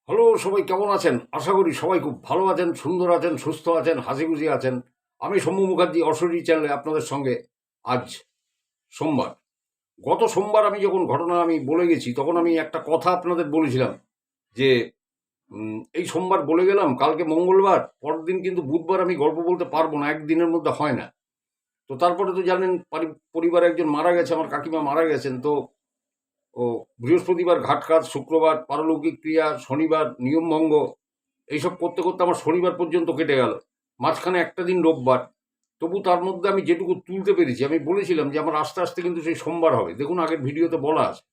Hello, সবাই কেমন আছেন? আশা করি সবাই খুব ভালো আছেন, সুন্দর আছেন, সুস্থ আছেন, হাসিখুশি আছেন। আমি সৌম্য মুখার্জি অশরীরী চ্যানেলে আপনাদের সঙ্গে আজ সোমবার। গত সোমবার আমি যখন ঘটনা আমি বলে গেছি, তখন আমি একটা কথা আপনাদের বলেছিলাম যে এই সোমবার বলে গেলাম, কালকে মঙ্গলবার, পরের দিন কিন্তু বুধবার আমি গল্প বলতে পারবো না, একদিনের মধ্যে হয় না। তো তারপরে তো জানেন পরিবারে একজন মারা গেছে, আমার কাকিমা মারা গেছেন। তো ও বৃহস্পতিবার ঘাট কাজ, শুক্রবার পারলৌকিক ক্রিয়া, শনিবার নিয়মভঙ্গ, এইসব করতে করতে আমার শনিবার পর্যন্ত কেটে গেল। মাঝখানে একটা দিন রোববার। তবু তার মধ্যে আমি যেটুকু তুলতে পেরেছি, আমি বলেছিলাম যে আমার আস্তে আস্তে কিন্তু সেই সোমবার হবে, দেখুন আগের ভিডিওতে বলা আছে।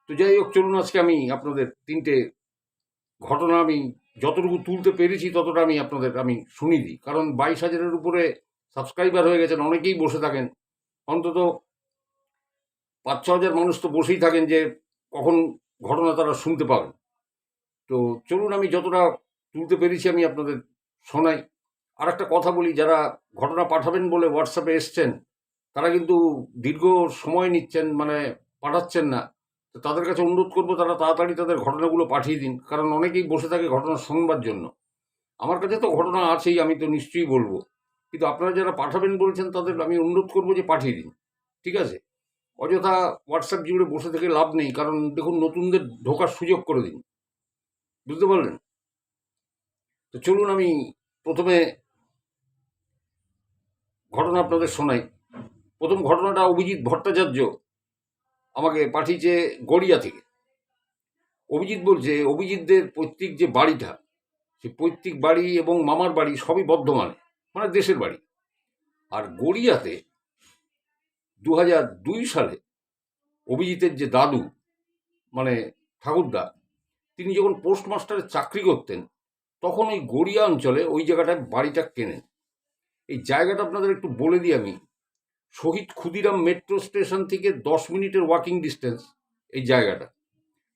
তো যাই হোক, চলুন আজকে আমি আপনাদের তিনটে ঘটনা আমি যতটুকু তুলতে পেরেছি ততটা আমি আপনাদের আমি শুনিয়ে দিই। কারণ 22,000-এর উপরে সাবস্ক্রাইবার হয়ে গেছেন, অনেকেই বসে থাকেন। অন্তত 5-6 হাজার মানুষ তো বসেই থাকেন যে কখন ঘটনা তারা শুনতে পাবেন। তো চলুন আমি যতটা তুলতে পেরেছি আমি আপনাদের শোনাই। আর একটা কথা বলি, যারা ঘটনা পাঠাবেন বলে হোয়াটসঅ্যাপে এসছেন, তারা কিন্তু দীর্ঘ সময় নিচ্ছেন, মানে পাঠাচ্ছেন না। তো তাদের কাছে অনুরোধ করবো, তারা তাড়াতাড়ি তাদের ঘটনাগুলো পাঠিয়ে দিন, কারণ অনেকেই বসে থাকে ঘটনা শুনবার জন্য। আমার কাছে তো ঘটনা আছেই, আমি তো নিশ্চয়ই বলবো, কিন্তু আপনারা যারা পাঠাবেন বলেছেন তাদের আমি অনুরোধ করবো যে পাঠিয়ে দিন, ঠিক আছে? অযথা হোয়াটসঅ্যাপ জুড়ে বসে থেকে লাভ নেই, কারণ দেখুন নতুনদের ঢোকার সুযোগ করে দিন, বুঝতে পারলেন? তো চলুন আমি প্রথমে ঘটনা আপনাদের শোনাই। প্রথম ঘটনাটা অভিজিৎ ভট্টাচার্য আমাকে পাঠিয়েছে গড়িয়া থেকে। অভিজিৎ বলছে, অভিজিৎদের পৈতৃক যে বাড়িটা, সে পৈতৃক বাড়ি এবং মামার বাড়ি সবই বর্ধমানে, মানে দেশের বাড়ি। আর গড়িয়াতে 2002 সালে অভিজিতের যে দাদু, মানে ঠাকুরদা, তিনি যখন পোস্টমাস্টারের চাকরি করতেন, তখন ওই গড়িয়া অঞ্চলে ওই জায়গাটায় বাড়িটা কেনেন। এই জায়গাটা আপনাদের একটু বলে দিই আমি। শহীদ ক্ষুদিরাম মেট্রো স্টেশন থেকে 10 মিনিটের ওয়াকিং ডিস্টেন্স এই জায়গাটা।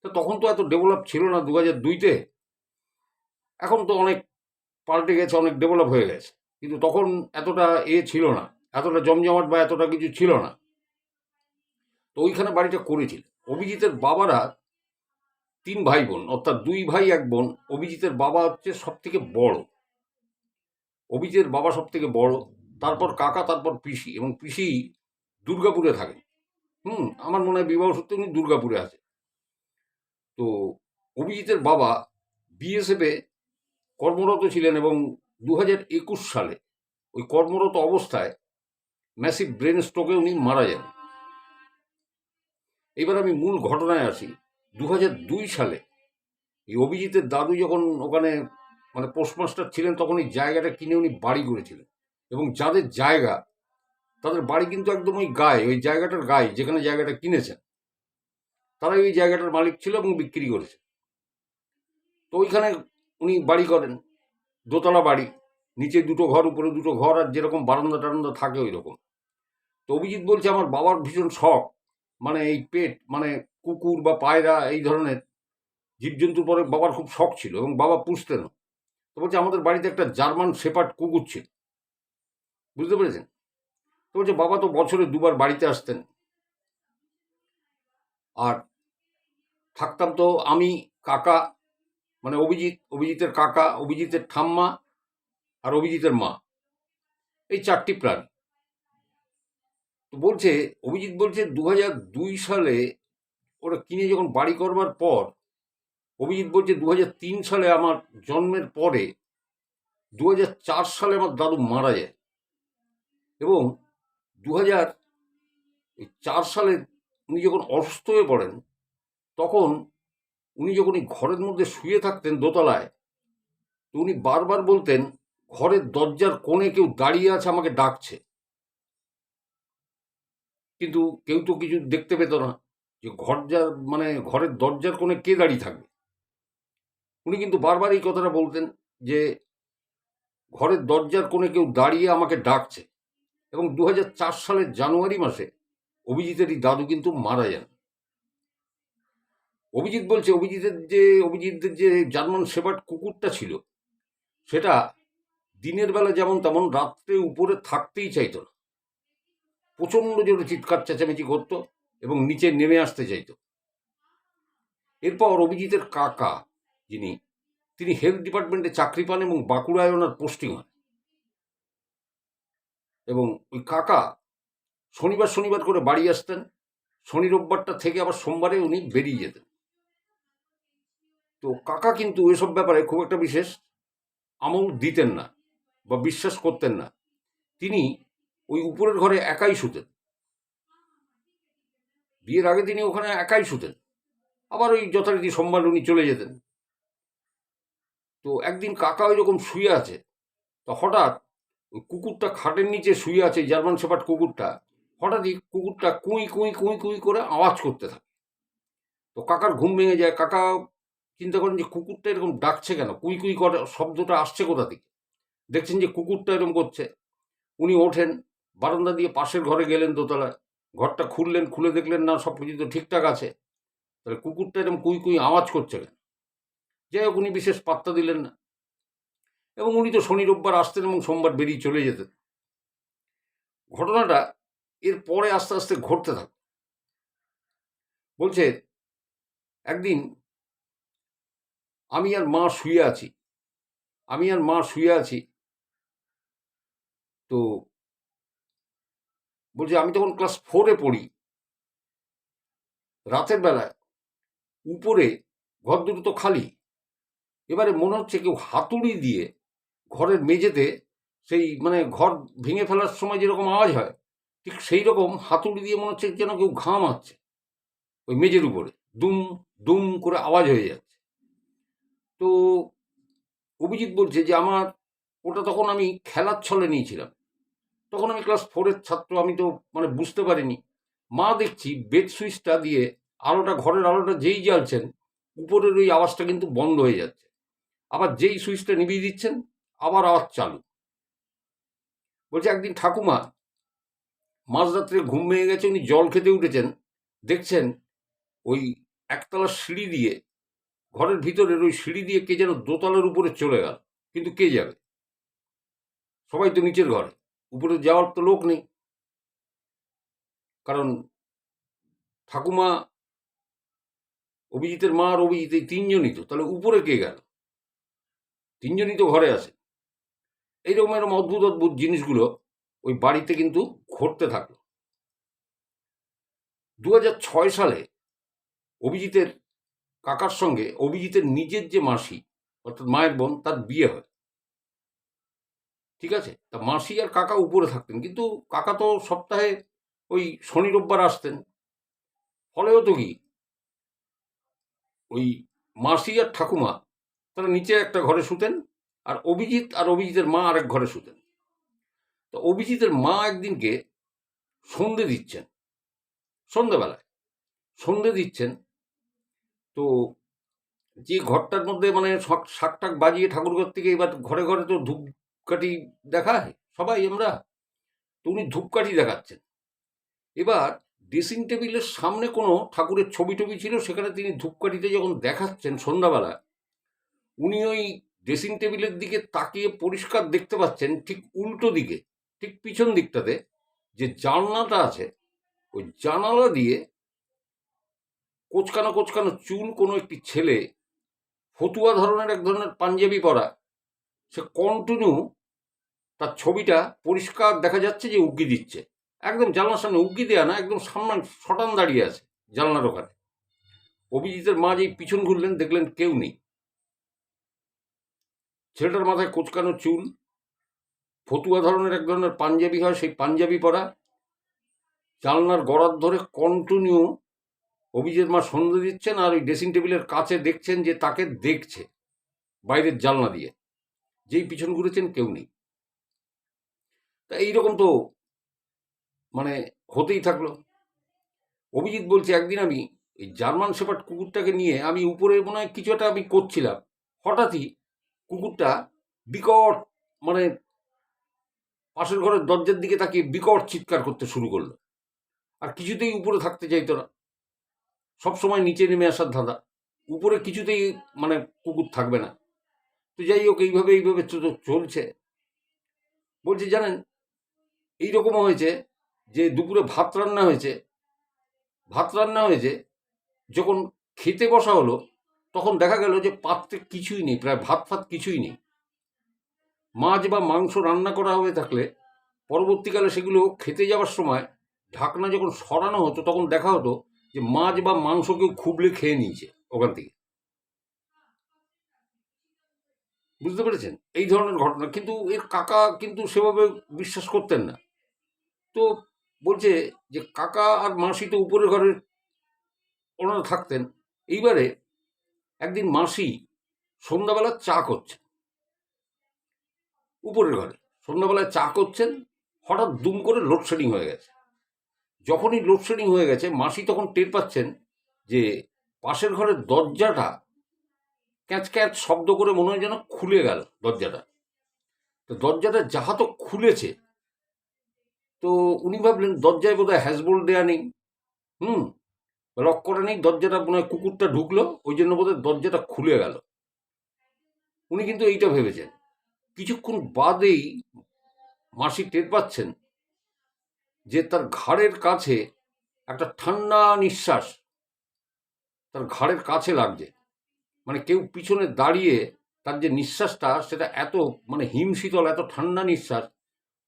তো তখন তো এত ডেভেলপ ছিল না 2002-তে। এখন তো অনেক পাল্টে গেছে, অনেক ডেভেলপ হয়ে গেছে, কিন্তু তখন এতটা ছিল না, এতটা জমজমাট বা এতটা কিছু ছিল না। তো ওইখানে বাড়িটা করেছিল। অভিজিতের বাবারা 3 ভাই বোন, অর্থাৎ 2 ভাই 1 বোন। অভিজিতের বাবা হচ্ছে সব থেকে বড়, অভিজিতের বাবা সব থেকে বড়, তারপর কাকা, তারপর পিসি, এবং পিসি দুর্গাপুরে থাকেন। আমার মনে হয় বিবাহ সূত্রে উনি দুর্গাপুরে আছে। তো অভিজিতের বাবা বিএসএফে কর্মরত ছিলেন, এবং 2021 সালে ওই কর্মরত অবস্থায় ম্যাসিভ ব্রেন স্ট্রোকে উনি মারা যান। এবার আমি মূল ঘটনায় আসি। 2002 সালে এই অভিজিতের দাদু যখন ওখানে মানে পোস্টমাস্টার ছিলেন, তখন এই জায়গাটা কিনে উনি বাড়ি করেছিলেন। এবং যাদের জায়গা, তাদের বাড়ি কিন্তু একদম ওই গায়ে, ওই জায়গাটার গায়ে যেখানে জায়গাটা কিনেছেন, তারাই ওই জায়গাটার মালিক ছিল এবং বিক্রি করেছে। তো ওইখানে উনি বাড়ি করেন, দোতলা বাড়ি, নিচে 2টো ঘর, উপরে 2টো ঘর, আর যেরকম বারান্দা টারান্দা থাকে ওই রকম। তো অভিজিৎ বলছে, আমার বাবার ভীষণ শখ, মানে এই পেট, মানে কুকুর বা পায়রা এই ধরনের জীবজন্তুর পরে বাবার খুব শখ ছিল, এবং বাবা পুষতেনও। তো বলছে, আমাদের বাড়িতে একটা জার্মান শেপার্ড কুকুর ছিল, বুঝতে পেরেছেন? তো বলছে, বাবা তো বছরে 2বার বাড়িতে আসতেন। আর থাকতাম তো আমি, কাকা, মানে অভিজিতের কাকা, অভিজিতের ঠাম্মা, আর অভিজিতের মা, এই 4টি প্রাণী। তো বলছে, অভিজিৎ বলছে 2002 সালে ওরা কিনে যখন বাড়ি করবার পর, অভিজিৎ বলছে 2003 সালে আমার জন্মের পরে 2004 সালে আমার দাদু মারা যায়। এবং 2004 সালে উনি যখন অসুস্থ হয়ে পড়েন, তখন উনি যখন এই ঘরের মধ্যে শুয়ে থাকতেন দোতলায়, তো উনি বারবার বলতেন, ঘরের দরজার কোণে কেউ দাঁড়িয়ে আছে, আমাকে ডাকছে। কিন্তু কেউ তো কিছু দেখতে পেত না, যে মানে ঘরের দরজার কোণে কে দাঁড়িয়ে থাকবে। উনি কিন্তু বারবার এই কথাটা বলতেন যে ঘরের দরজার কোণে কেউ দাঁড়িয়ে আমাকে ডাকছে। এবং 2004 সালের জানুয়ারি মাসে অভিজিতেরই দাদু কিন্তু মারা যান। অভিজিৎ বলছে, অভিজিৎদের যে জার্মান শেপার্ড কুকুরটা ছিল, সেটা দিনের বেলা যেমন তেমন, রাত্রে উপরে থাকতেই চাইতো না, প্রচণ্ড জোরে চিৎকার চেঁচামেচি করতো এবং নিচে নেমে আসতে চাইতো। এরপর অভিজিতের কাকা তিনি হেলথ ডিপার্টমেন্টে চাকরি পান এবং বাঁকুড়ায় ওনার পোস্টিং হয়। এবং ওই কাকা শনিবার শনিবার করে বাড়ি আসতেন, শনি রোববারটা থেকে আবার সোমবারে উনি বেরিয়ে যেতেন। তো কাকা কিন্তু এসব ব্যাপারে খুব একটা বিশেষ আমল দিতেন না বা বিশ্বাস করতেন না। তিনি ওই উপরের ঘরে একাই শুতেন, বিয়ের আগে তিনি ওখানে একাই শুতেন, আবার ওই যথারীতি সোমবার উনি চলে যেতেন। তো একদিন কাকা ওই রকম শুয়ে আছে, তো হঠাৎ ওই কুকুরটা খাটের নিচে শুয়ে আছে, জার্মান শেপার্ড কুকুরটা, হঠাৎই কুকুরটা কুঁই কুঁই কুঁই কুঁই করে আওয়াজ করতে থাকে। তো কাকার ঘুম ভেঙে যায়। কাকা চিন্তা করেন যে কুকুরটা এরকম ডাকছে কেন, কুই কুই করে শব্দটা আসছে কোথা থেকে। দেখছেন যে কুকুরটা এরকম করছে। উনি ওঠেন, বারান্দা দিয়ে পাশের ঘরে গেলেন, দোতলায় ঘরটা খুললেন, খুলে দেখলেন না সব কিছু তো ঠিকঠাক আছে, তাহলে কুকুরটা এরকম কুই কুই আওয়াজ করছে কেন। যাই হোক, উনি বিশেষ পাত্তা দিলেন না এবং উনি তো শনি রোববার আসতেন এবং সোমবার বেরিয়ে চলে যেতেন। ঘটনাটা এর পরে আস্তে আস্তে ঘটতে থাকে। বলছে একদিন আমি আর মা শুয়ে আছি, তো বলছে আমি তখন ক্লাস 4-এ পড়ি। রাতের বেলায় উপরে ঘর দুটো তো খালি, এবারে মনে হচ্ছে কেউ হাতুড়ি দিয়ে ঘরের মেঝেতে, সেই মানে ঘর ভেঙে ফেলার সময় যেরকম আওয়াজ হয় ঠিক সেই রকম হাতুড়ি দিয়ে মনে হচ্ছে যেন কেউ ঘা মারছে ওই মেঝের উপরে, দুম দুম করে আওয়াজ হয়ে যাচ্ছে। তো অভিজিৎ বলছে যে ওটা তখন আমি খেলার ছলে নিয়েছিলাম, তখন আমি ক্লাস 4-এর ছাত্র, আমি তো মানে বুঝতে পারিনি। মা দেখছি বেড সুইচটা দিয়ে ঘরের আলোটা যেই জ্বালছেন, উপরের ওই আওয়াজটা কিন্তু বন্ধ হয়ে যাচ্ছে, আবার যেই সুইচটা নিভিয়ে দিচ্ছেন আবার আওয়াজ চালু। বলছে একদিন ঠাকুমা মাঝরাত্রে ঘুম ভেঙে গেছে, উনি জল খেতে উঠেছেন, দেখছেন ওই একতলা সিঁড়ি দিয়ে, ঘরের ভিতরের ওই সিঁড়ি দিয়ে কে যেন দোতলার উপরে চলে গেল, কিন্তু কে যাবে, সবাই তো নিচের ঘরে, উপরে যাওয়ার তো লোক নেই, কারণ ঠাকুমা, অভিজিতের মা আর অভিজিৎ এই তিনজনই তো, তাহলে উপরে কে গেল, তিনজনই তো ঘরে আছে। এইরকম এরকম অদ্ভুত অদ্ভুত জিনিসগুলো ওই বাড়িতে কিন্তু ঘটতে থাকলো। 2006 সালে অভিজিতের কাকার সঙ্গে অভিজিতের নিজের যে মাসি, অর্থাৎ মায়ের বোন, তার বিয়ে হয়। ঠিক আছে, তা মাসি আর কাকা উপরে থাকতেন, কিন্তু কাকা তো সপ্তাহে ওই শনি রোববার আসতেন। ফলে হতো কি, ওই মাসি আর ঠাকুমা তারা নিচে একটা ঘরে শুতেন, আর অভিজিতের মা আরেক ঘরে শুতেন। তো অভিজিতের মা একদিনকে সন্ধেবেলায় সন্ধে দিচ্ছেন, তো যে ঘরটার মধ্যে মানে শাক টাক বাজিয়ে ঠাকুরঘর থেকে, এবার ঘরে ঘরে তো ধূপকাঠি দেখায় সবাই আমরা, তো উনি ধূপকাঠি দেখাচ্ছেন। এবার ড্রেসিং টেবিলের সামনে কোনো ঠাকুরের ছবি টবি ছিল, সেখানে তিনি ধূপকাঠিতে যখন দেখাচ্ছেন সন্ধ্যাবেলা, উনি ওই ড্রেসিং টেবিলের দিকে তাকিয়ে পরিষ্কার দেখতে পাচ্ছেন ঠিক উল্টো দিকে, ঠিক পিছন দিকটাতে যে জানলাটা আছে, ওই জানালা দিয়ে কোচকানো কোচকানো চুল কোনো একটি ছেলে, ফতুয়া ধরনের এক ধরনের পাঞ্জাবি পরা, সে কন্টিনিউ তার ছবিটা পরিষ্কার দেখা যাচ্ছে যে উকি দিচ্ছে, একদম জানলার সামনে, উকি দেয়া না, একদম সামনে শটান দাঁড়িয়ে আছে জানলার ওখানে। অভিজিতের মা যেই পিছন ঘুরলেন, দেখলেন কেউ নেই। ছেলেটার মাথায় কোচকানো চুল, ফতুয়া ধরনের এক ধরনের পাঞ্জাবি হয়, সেই পাঞ্জাবি পরা, জানলার গড়ার ধরে কন্টিনিউ অভিজিৎ মা সন্ধ্যে দিচ্ছেন, আর ওই ড্রেসিং টেবিলের কাছে দেখছেন যে তাকে দেখছে বাইরের জানলা দিয়ে, যেই পিছন ঘুরেছেন কেউ নেই। তা এইরকম তো মানে হতেই থাকলো। অভিজিৎ বলছে একদিন আমি এই জার্মান শেপার্ড কুকুরটাকে নিয়ে আমি উপরে মনে হয় কিছু একটা আমি করছিলাম, হঠাৎই কুকুরটা বিকট মানে পাশের ঘরের দরজার দিকে তাকিয়ে বিকট চিৎকার করতে শুরু করলো, আর কিছুতেই উপরে থাকতে চাইতো না, সবসময় নিচে নেমে আসার ধাঁধা, উপরে কিছুতেই মানে কুকুর থাকবে না। তো যাই হোক, এইভাবে চলছে। বলছে জানেন, এইরকমও হয়েছে যে দুপুরে ভাত রান্না হয়েছে, যখন খেতে বসা হলো তখন দেখা গেল যে পাত্রে কিছুই নেই, প্রায় ভাত ফাত কিছুই নেই। মাছ বা মাংস রান্না করা হয়ে থাকলে পরবর্তীকালে সেগুলো খেতে যাওয়ার সময় ঢাকনা যখন সরানো হতো তখন দেখা হতো যে মাছ বা মাংস কেউ খুবলে খেয়ে নিয়েছে ওখান থেকে। বুঝতে পেরেছেন? এই ধরনের ঘটনা। কিন্তু এর কাকা কিন্তু সেভাবে বিশ্বাস করতেন না। তো বলছে যে কাকা আর মাসি তো উপরের ঘরে ওনারা থাকতেন। এইবারে একদিন মাসি সন্ধ্যাবেলা চা করছে উপরের ঘরে, সন্ধ্যাবেলায় চা করছেন, হঠাৎ দুম করে লোডশেডিং হয়ে গেছে। যখনই লোডশেডিং হয়ে গেছে মাসি তখন টের পাচ্ছেন যে পাশের ঘরের দরজাটা ক্যাঁচ ক্যাঁচ শব্দ করে মনে হয় যেন খুলে গেল দরজাটা। তো দরজাটা যাহা তো খুলেছে, তো উনি ভাবলেন দরজায় বোধহয় হ্যাজবোল্ট দেয়া নেই, লক করা নেই, দরজাটা মনে হয় কুকুরটা ঢুকলো, ওই জন্য বোধহয় দরজাটা খুলে গেল। উনি কিন্তু এইটা ভেবেছেন। কিছুক্ষণ বাদেই মাসি টের পাচ্ছেন যে তার ঘাড়ের কাছে একটা ঠান্ডা নিঃশ্বাস তার ঘাড়ের কাছে লাগছে। মানে কেউ পিছনে দাঁড়িয়ে তার যে নিঃশ্বাসটা সেটা এত মানে হিমশীতল, এত ঠান্ডা নিঃশ্বাস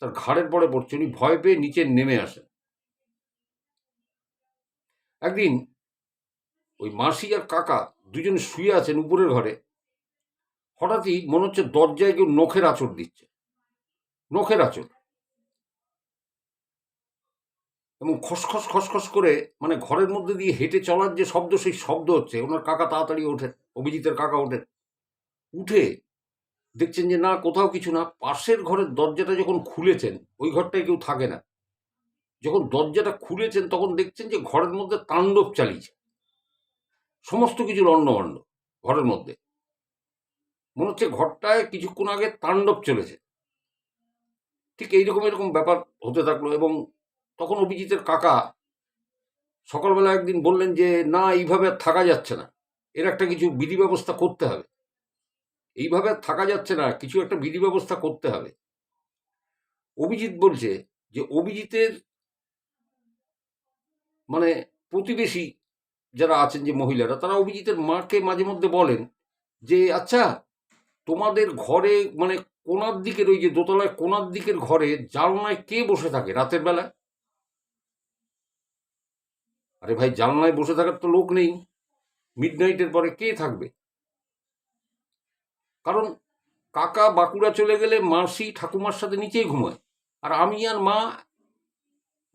তার ঘাড়ের পরে পড়ছে। উনি ভয় পেয়ে নিচে নেমে আসেন। একদিন ওই মাসি আর কাকা দুজন শুয়ে আছেন উপরের ঘরে, হঠাৎই মনে হচ্ছে দরজায় কেউ নখের আঁচড় দিচ্ছে, নখের আঁচড়, এবং খসখস খসখস করে মানে ঘরের মধ্যে দিয়ে হেঁটে চলার যে শব্দ, সেই শব্দ হচ্ছে। ওনার কাকা তাড়াতাড়ি ওঠেন, অভিজিতের কাকা ওঠেন, উঠে দেখছেন যে না, কোথাও কিছু না। পাশের ঘরের দরজাটা যখন খুলেছেন, ওই ঘরটায় কেউ থাকে না, যখন দরজাটা খুলেছেন তখন দেখছেন যে ঘরের মধ্যে তাণ্ডব চালিয়েছে, সমস্ত কিছু লণ্ডভণ্ড ঘরের মধ্যে। মনে হচ্ছে ঘরটায় কিছুক্ষণ আগে তাণ্ডব চলেছে। ঠিক এইরকম এরকম ব্যাপার হতে থাকলো। এবং তখন অভিজিতের কাকা সকালবেলা একদিন বললেন যে না, এইভাবে আর থাকা যাচ্ছে না, এর একটা কিছু বিধি ব্যবস্থা করতে হবে, এইভাবে আর থাকা যাচ্ছে না, কিছু একটা বিধি ব্যবস্থা করতে হবে। অভিজিৎ বলছে যে অভিজিতের মানে প্রতিবেশী যারা আছেন, যে মহিলারা, তারা অভিজিতের মাকে মাঝে মধ্যে বলেন যে আচ্ছা, তোমাদের ঘরে মানে কোনার দিকের, ওই যে দোতলায় কোনার দিকের ঘরে জানলায় কে বসে থাকে রাতের বেলায়? আরে ভাই, জানলায় বসে থাকার তো লোক নেই, মিডনাইটের পরে কে থাকবে? কারণ কাকা বাঁকুড়া চলে গেলে মাসি ঠাকুমার সাথে নিচেই ঘুমায়, আর আমি আর মা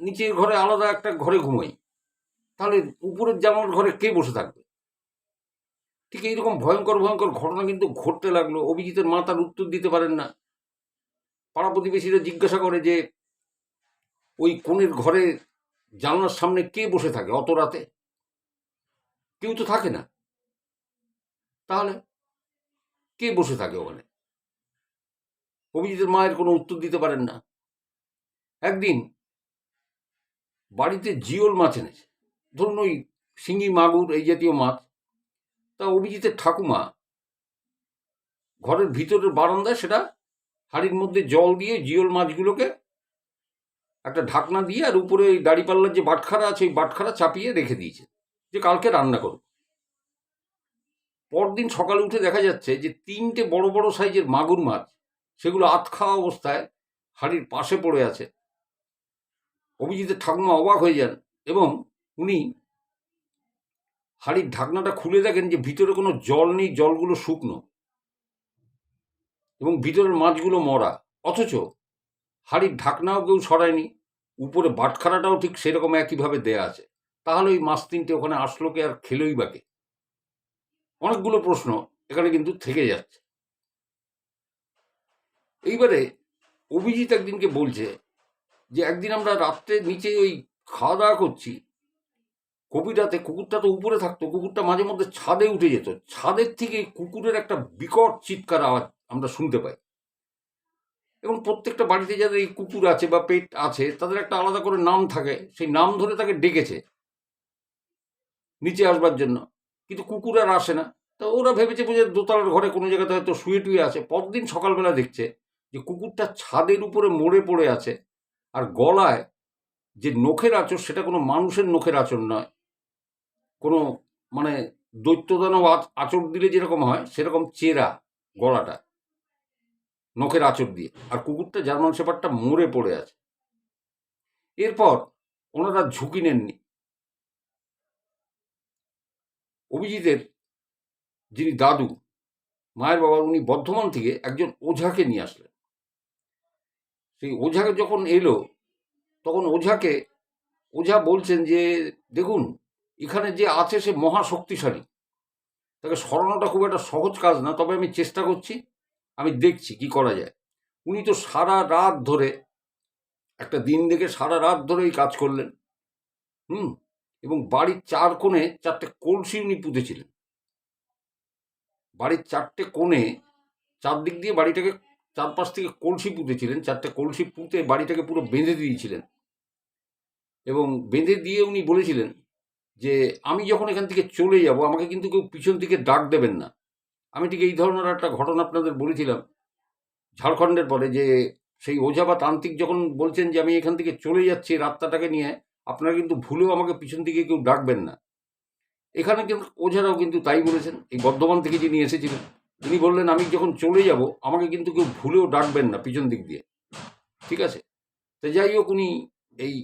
নিচের ঘরে আলাদা একটা ঘরে ঘুমাই। তাহলে উপরের জানলার ঘরে কে বসে থাকবে? ঠিক এইরকম ভয়ঙ্কর ভয়ঙ্কর ঘটনা কিন্তু ঘটতে লাগলো। অভিজিতের মা তার উত্তর দিতে পারেন না। পাড়া প্রতিবেশীরা জিজ্ঞাসা করে যে ওই কোণের ঘরে জানলার সামনে কে বসে থাকে অত রাতে? কেউ তো থাকে না। তাহলে কে বসে থাকে ওখানে? অভিজিতের মায়ের কোনো উত্তর দিতে পারেন না। একদিন বাড়িতে জিওল মাছ এনেছে, ধরুন ওই শিঙি মাগুর এই জাতীয় মাছ। তা অভিজিতের ঠাকুমা ঘরের ভিতরের বারান্দায় সেটা হাঁড়ির মধ্যে জল দিয়ে জিওল মাছগুলোকে একটা ঢাকনা দিয়ে, আর উপরে ওই দাড়িপাল্লার যে বাটখারা আছে ওই বাটখারা চাপিয়ে রেখে দিয়েছে যে কালকে রান্না করব। পরদিন সকালে উঠে দেখা যাচ্ছে যে 3টে বড় বড় সাইজের মাগুর মাছ, সেগুলো আধ খাওয়া অবস্থায় হাঁড়ির পাশে পড়ে আছে। অভিজিতের ঠাকুমা অবাক হয়ে যান এবং উনি হাঁড়ির ঢাকনাটা খুলে দেখেন যে ভিতরে কোনো জল নেই, জলগুলো শুকনো এবং ভিতরের মাছগুলো মরা। অথচ হাঁড়ির ঢাকনাও কেউ সরায়নি, উপরে বাটখারাটাও ঠিক সেরকম একইভাবে দেয়া আছে। তাহলে ওই মাছ 3টে ওখানে আসলো কে, আর খেলোই বাকে? অনেকগুলো প্রশ্ন এখানে কিন্তু থেকে যাচ্ছে। এইবারে অভিজিৎ একদিনকে বলছে যে একদিন আমরা রাত্রে নিচে ওই খাওয়া দাওয়া করছি, গভীর রাতে কুকুরটা তো উপরে থাকতো, কুকুরটা মাঝে মধ্যে ছাদে উঠে যেত। ছাদের থেকে কুকুরের একটা বিকট চিৎকার আওয়াজ আমরা শুনতে পাই। এবং প্রত্যেকটা বাড়িতে যাদের এই কুকুর আছে বা পেট আছে তাদের একটা আলাদা করে নাম থাকে, সেই নাম ধরে তাকে ডেকেছে নিচে আসবার জন্য, কিন্তু কুকুর আর আসে না। তো ওরা ভেবেছে বুঝে দোতলার ঘরে কোনো জায়গাতে হয়তো শুয়ে টুয়ে আছে। পরদিন সকালবেলা দেখছে যে কুকুরটা ছাদের উপরে মরে পড়ে আছে, আর গলায় যে নখের আঁচড় সেটা কোনো মানুষের নখের আঁচড় নয়, কোনো মানে দৈত্যদানব আঁচড় দিলে যেরকম হয় সেরকম চেরা গলাটা, নখের আঁচড় দিয়ে, আর কুকুরটা জার্মান শেপার্ডটা মরে পড়ে আছে। এরপর ওনারা ঝুঁকি নেননি। অভিজিতের যিনি দাদু, মায়ের বাবা, উনি বর্ধমান থেকে একজন ওঝাকে নিয়ে আসলেন। সেই ওঝাকে যখন এলো তখন ওঝা বলছেন যে দেখুন, এখানে যে আছে সে মহা শক্তিশালী, তাকে সরানোটা খুব একটা সহজ কাজ না, তবে আমি চেষ্টা করছি, আমি দেখছি কি করা যায়। উনি তো সারা রাত ধরে, একটা দিন দেখে সারা রাত ধরে এই কাজ করলেন। এবং বাড়ির 4 কোণে 4টে কলসি উনি পুঁতেছিলেন। বাড়ির 4টে কোণে, চারদিক দিয়ে বাড়িটাকে, চারপাশ থেকে কলসি পুঁতেছিলেন। 4টে কলসি পুঁতে বাড়িটাকে পুরো বেঁধে দিয়েছিলেন। এবং বেঁধে দিয়ে উনি বলেছিলেন যে আমি যখন এখান থেকে চলে যাব, আমাকে কিন্তু কেউ পিছন থেকে ডাক দেবেন না। আমি ঠিক এই ধরনের একটা ঘটনা আপনাদের বলেছিলাম ঝাড়খণ্ডের পরে, যে সেই ওঝা বা তান্ত্রিক যখন বলছেন যে আমি এখান থেকে চলে যাচ্ছি রাতটাকে নিয়ে, আপনারা কিন্তু ভুলেও আমাকে পিছন থেকে কেউ ডাকবেন না। এখানে কিন্তু ওঝারাও কিন্তু তাই বলেছেন। এই বর্ধমান থেকে যিনি এসেছিলেন তিনি বললেন আমি যখন চলে যাব, আমাকে কিন্তু কেউ ভুলেও ডাকবেন না পিছন দিক দিয়ে। ঠিক আছে, তো যাই হোক, উনি এই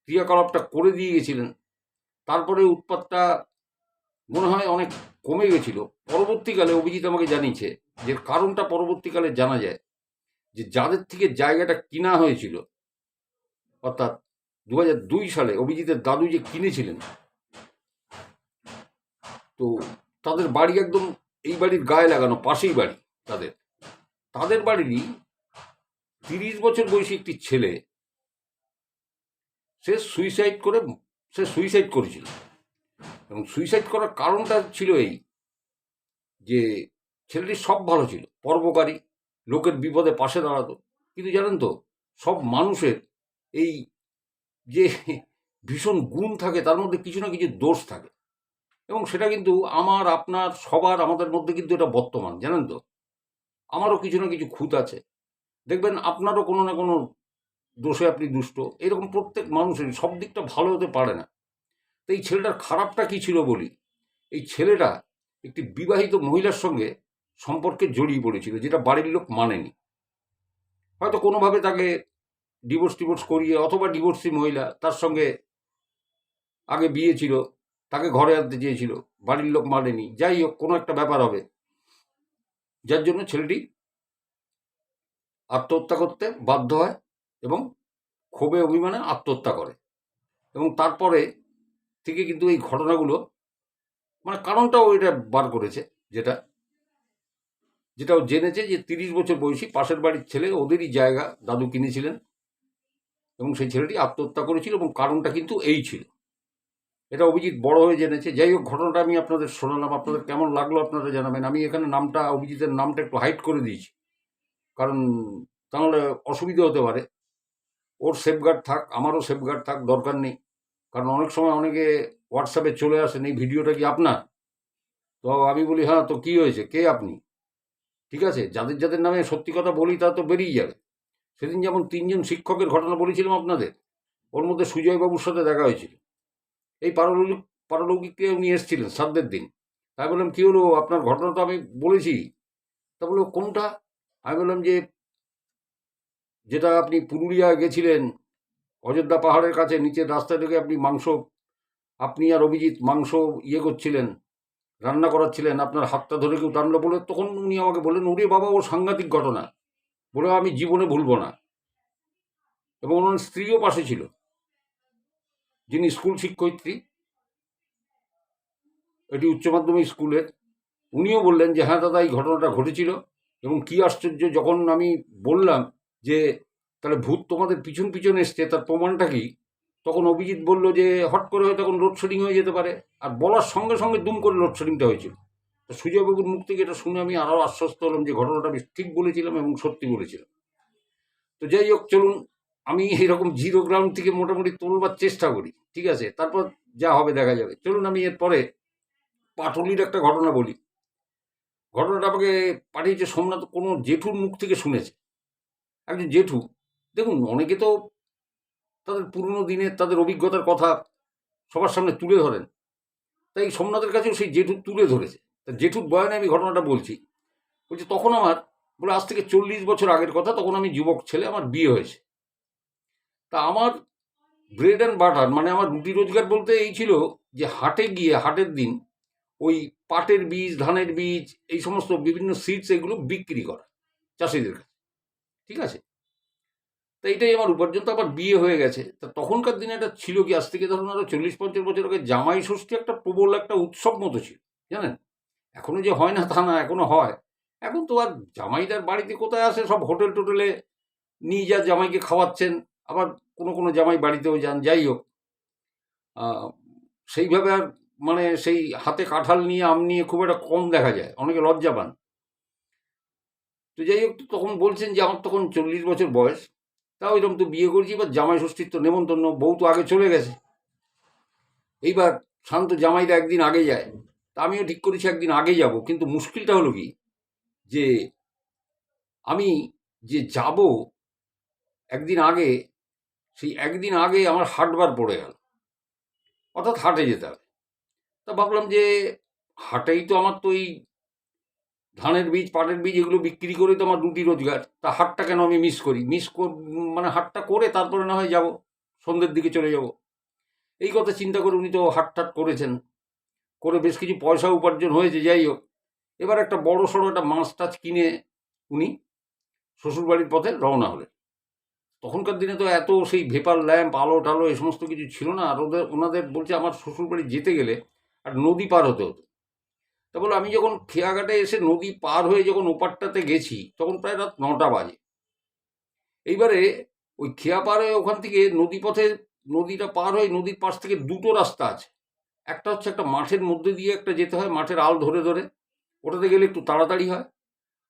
ক্রিয়াকলাপটা করে দিয়ে গেছিলেন। তারপরে উৎপাতটা মনে হয় অনেক কমে গেছিল। পরবর্তীকালে অভিজিৎ আমাকে জানিয়েছে যে কারণটা পরবর্তীকালে জানা যায় যে যাদের থেকে জায়গাটা কিনা হয়েছিল, অর্থাৎ 2002 সালে অভিজিতের দাদু যে কিনেছিলেন, তো তাদের বাড়ি একদম এই বাড়ির গায়ে লাগানো, পাশেই বাড়ি তাদের বাড়িরই 30 বছর বয়সী একটি ছেলে, সে সুইসাইড করেছিল। এবং সুইসাইড করার কারণটা ছিল এই যে ছেলেটি সব ভালো ছিল, পরোপকারী, লোকের বিপদে পাশে দাঁড়াতো। কিন্তু জানেন তো, সব মানুষের এই যে ভীষণ গুণ থাকে, তার মধ্যে কিছু না কিছু দোষ থাকে। এবং সেটা কিন্তু আমার, আপনার, সবার, আমাদের মধ্যে কিন্তু এটা বর্তমান, জানেন তো। আমারও কিছু না কিছু খুঁত আছে, দেখবেন আপনারও কোনো না কোনো দোষে আপনি দুষ্ট। এরকম প্রত্যেক মানুষেরই সব দিকটা ভালো হতে পারে না। তো এই ছেলেটার খারাপটা কি ছিল বলি। এই ছেলেটা একটি বিবাহিত মহিলার সঙ্গে সম্পর্কে জড়িয়ে পড়েছিল, যেটা বাড়ির লোক মানেনি। হয়তো কোনোভাবে তাকে ডিভোর্স করিয়ে, অথবা ডিভোর্সি মহিলা, তার সঙ্গে আগে বিয়ে ছিল, তাকে ঘরে আনতে চেয়েছিল, বাড়ির লোক মানেনি। যাই হোক, কোনো একটা ব্যাপার হবে, যার জন্য ছেলেটি আত্মহত্যা করতে বাধ্য হয় এবং ক্ষোভে অভিমানে আত্মহত্যা করে। এবং তারপরে থেকে কিন্তু এই ঘটনাগুলো, মানে কারণটাও এটা বার করেছে, যেটাও জেনেছে যে 30 বছর বয়সী পাশের বাড়ির ছেলে, ওদেরই জায়গা দাদু কিনেছিলেন, এবং সেই ছেলেটি আত্মহত্যা করেছিল, এবং কারণটা কিন্তু এই ছিল। এটা অভিজিৎ বড় হয়ে জেনেছে। যাই হোক, ঘটনাটা আমি আপনাদের শোনালাম, আপনাদের কেমন লাগলো আপনারা জানাবেন। আমি এখানে নামটা, অভিজিতের নামটা একটু হাইড করে দিয়েছি, কারণ তাহলে অসুবিধা হতে পারে। ওর সেফগার্ড থাক, আমারও সেফগার্ড থাক, দরকার নেই। কারণ অনেক সময় অনেকে হোয়াটসঅ্যাপে চলে আসেন, এই ভিডিওটা কি আপনার? তো আমি বলি হ্যাঁ, তো কি হয়েছে, কে আপনি? ঠিক আছে, যাদের যাদের নামে সত্যি কথা বলি তা তো বেরিয়ে যাবে। সেদিন যেমন 3জন শিক্ষকের ঘটনা বলেছিলাম আপনাদের, ওর মধ্যে সুজয়বাবুর সাথে দেখা হয়েছিল। এই পারলৌকিকে উনি এসেছিলেন শ্রাদ্ধের দিন। তাই বললাম কী হলো, আপনার ঘটনা তো আমি বলেছি। তা বললো কোনটা? আমি বললাম যে যেটা আপনি পুরুলিয়া গেছিলেন, অযোধ্যা পাহাড়ের কাছে নিচের রাস্তা থেকে আপনি আর অভিজিৎ মাংস করছিলেন, রান্না করাচ্ছিলেন, আপনার হাতটা ধরে কেউ টানলো বলে, তখন উনি আমাকে বললেন ওরে বাবা, ও সাংঘাতিক ঘটনা, বলে আমি জীবনে ভুলবো না। এবং ওনার স্ত্রীও পাশে ছিল, যিনি স্কুল শিক্ষয়িত্রী, এটি উচ্চ মাধ্যমিক স্কুলের। উনিও বললেন যে হ্যাঁ দাদা, এই ঘটনাটা ঘটেছিল। এবং কি আশ্চর্য, যখন আমি বললাম যে তাহলে ভূত তোমাদের পিছন পিছন এসছে, তার প্রমাণটা কি, তখন অভিজিৎ বলল যে হট করে হয়তো তখন লোডশেডিং হয়ে যেতে পারে। আর বলার সঙ্গে সঙ্গে দুম করে লোডশেডিংটা হয়েছিল। তো সুজয়বাবুর মুখ থেকে এটা শুনে আমি আরও আশ্বস্ত হলাম যে ঘটনাটা আমি ঠিক বলেছিলাম এবং সত্যি বলেছিলাম। তো যাই হোক, চলুন, আমি এরকম জিরো গ্রাউন্ড থেকে মোটামুটি তোলবার চেষ্টা করি, ঠিক আছে, তারপর যা হবে দেখা যাবে। চলুন, আমি এরপরে পাটুলির একটা ঘটনা বলি। ঘটনাটা আমাকে পাঠিয়েছে সোমনাথ, কোনো জেঠুর মুখ থেকে শুনেছে। একজন জেঠু, দেখুন, অনেকে তো তাদের পুরনো দিনের, তাদের অভিজ্ঞতার কথা সবার সামনে তুলে ধরেন। তা তাই সোমনাথের কাছেও সেই জেঠু তুলে ধরেছে। তা জেঠুর বয়ানে আমি ঘটনাটা বলছি। বলছি তখন আমার, বলে আজ থেকে 40 বছর আগের কথা, তখন আমি যুবক ছেলে, আমার বিয়ে হয়েছে। তা আমার ব্রেড অ্যান্ড বাটার, মানে আমার রুটি রোজগার বলতে এই ছিল যে হাটে গিয়ে, হাটের দিন ওই পাটের বীজ, ধানের বীজ, এই সমস্ত বিভিন্ন সিডস এগুলো বিক্রি করা চাষিদের কাছে। ঠিক আছে? তা এটাই আমার উপার্জন। তো আমার বিয়ে হয়ে গেছে। তা তখনকার দিনে একটা ছিল কি, আজ থেকে ধরুন আরো 40-50 বছর আগে জামাই ষষ্ঠী একটা প্রবল একটা উৎসব মতো ছিল, জানেন? এখনো যে হয় না তা না, এখনো হয়। এখন তো আর জামাইদার বাড়িতে কোথায় আসে, সব হোটেল টোটেলে নিয়ে যা জামাইকে খাওয়াচ্ছেন, আবার কোনো কোনো জামাই বাড়িতেও যান। যাই হোক, সেইভাবে আর মানে সেই হাতে কাঁঠাল নিয়ে, আম নিয়ে খুব একটা কম দেখা যায়, অনেকে লজ্জা পান। তো যাই হোক, তখন বলছেন যে আমার তখন 40 বছর বয়স। তাও এরকম তো বিয়ে করেছি, এবার জামাই ষষ্ঠীর তো নেমন্তন্ন, বউ তো আগে চলে গেছে। এইবার শান্ত জামাইরা একদিন আগে যায়, তা আমিও ঠিক করেছি একদিন আগে যাব। কিন্তু মুশকিলটা হলো কি, যে আমি যে যাব একদিন আগে, সেই একদিন আগে আমার হাটবার পড়ে গেল, অর্থাৎ হাটে যেতে হবে। তা ভাবলাম যে হাটেই তো আমার তো এই ধানের বীজ, পাটের বীজ এগুলো বিক্রি করে তো আমার রুটি রোজগার। তা হাটটা কেন আমি মানে হাটটা করে তারপরে না হয় যাব, সন্ধ্যের দিকে চলে যাব। এই কথা চিন্তা করে উনি তো হাট ঠাট করেছেন, করে বেশ কিছু পয়সা উপার্জন হয়েছে। যাই হোক, এবার একটা বড় সড়ো একটা মাছ টাছ কিনে উনি শ্বশুরবাড়ির পথে রওনা হলেন। তখনকার দিনে তো এত সেই ভেপার ল্যাম্প, আলো টালো এই সমস্ত কিছু ছিল না। আর ওনাদের বলছে আমার শ্বশুরবাড়ি যেতে গেলে আর নদী পার হতে হতো। তা বলে আমি যখন খেয়াঘাটে এসে নদী পার হয়ে যখন ওপারটাতে গেছি, তখন প্রায় রাত 9টা বাজে। এইবারে ওই খেয়া পার হয়ে ওখান থেকে নদী পথে, নদীটা পার হয়ে নদীর পাশ থেকে দুটো রাস্তা আছে। একটা হচ্ছে একটা মাঠের মধ্যে দিয়ে একটা যেতে হয়, মাঠের আল ধরে ধরে, ওটাতে গেলে একটু তাড়াতাড়ি হয়।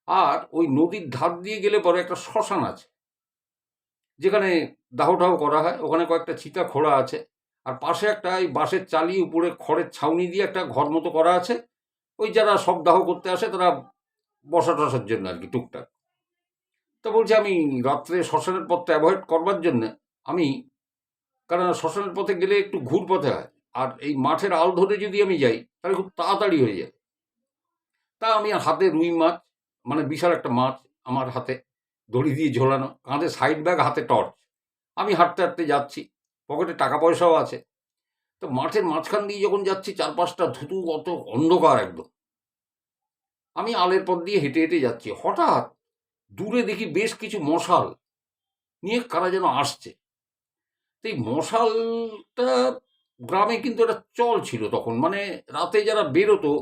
আর ওই নদীর ধার দিয়ে গেলে পরে একটা শ্মশান আছে, যেখানে দাহ টাহ করা হয়। ওখানে কয়েকটা চিতা খোঁড়া আছে। আর পাশে একটা এই বাঁশের চালি, উপরে খড়ের ছাউনি দিয়ে একটা ঘর মতো করা আছে। ওই যারা সব দাহ করতে আসে তারা বসা টসার জন্য আর কি, টুকটাক। তো বলছে আমি রাত্রে শ্মশানের পথটা অ্যাভয়েড করবার জন্য আমি, কারণ শ্মশানের পথে গেলে একটু ঘুর পথে হয়, আর এই মাঠের আল ধরে যদি আমি যাই তাহলে খুব তাড়াতাড়ি হয়ে যায়। তা আমি আর হাতে রুই মাছ, মানে বিশাল একটা মাছ আমার হাতে দড়ি দিয়ে ঝোলানো, কাঁধে সাইড ব্যাগ, হাতে টর্চ। আমি হাঁটতে হাঁটতে যাচ্ছি, পকেটে টাকা পয়সাও আছে। তো মাঠের মাঝখান দিয়ে যখন যাচ্ছি, চারপাশটা ধুতু, অত অন্ধকার একদম। আমি আলের পথ দিয়ে হেঁটে হেঁটে যাচ্ছি, হঠাৎ দূরে দেখি বেশ কিছু মশাল নিয়ে কারা যেন আসছে। তো এই মশালটা, গ্রামে কিন্তু একটা চল ছিল তখন, মানে রাতে যারা বেরোতো,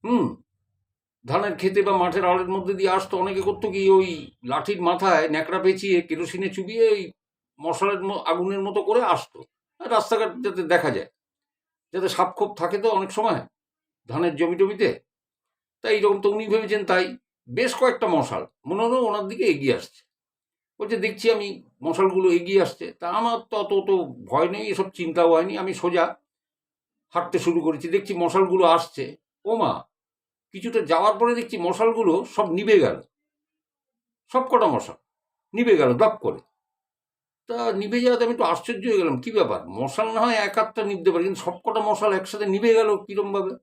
হুম, ধানের খেতে বা মাঠের আলের মধ্যে দিয়ে আসতো, অনেকে করতো কি, ওই লাঠির মাথায় ন্যাকড়া পেঁচিয়ে কেরোসিনে চুবিয়ে ওই মশালের আগুনের মতো করে আসতো, আর রাস্তাঘাট যাতে দেখা যায়, যাতে সাপখোপ থাকে তো অনেক সময় ধানের জমি টমিতে। তাই এইরকম তো উনি ভেবেছেন, তাই বেশ কয়েকটা মশাল মনে হলো ওনার দিকে এগিয়ে আসছে। বলছে দেখছি আমি মশালগুলো এগিয়ে আসছে, তা আমার তো অত তো ভয় নেই, এসব চিন্তাও হয়নি। আমি সোজা হাঁটতে শুরু করেছি, দেখছি মশালগুলো আসছে। ও মা, কিছুটা যাওয়ার পরে দেখছি মশালগুলো সব নিভে গেল, সব কটা মশাল নিভে গেল দপ করে। তা নিভে যাওয়াতে আমি একটু আশ্চর্য হয়ে গেলাম, কি ব্যাপার, মশাল না হয় এক আধটা নিভতে পারে, কিন্তু সব কটা মশাল একসাথে নিভে গেল কিরম ভাবে?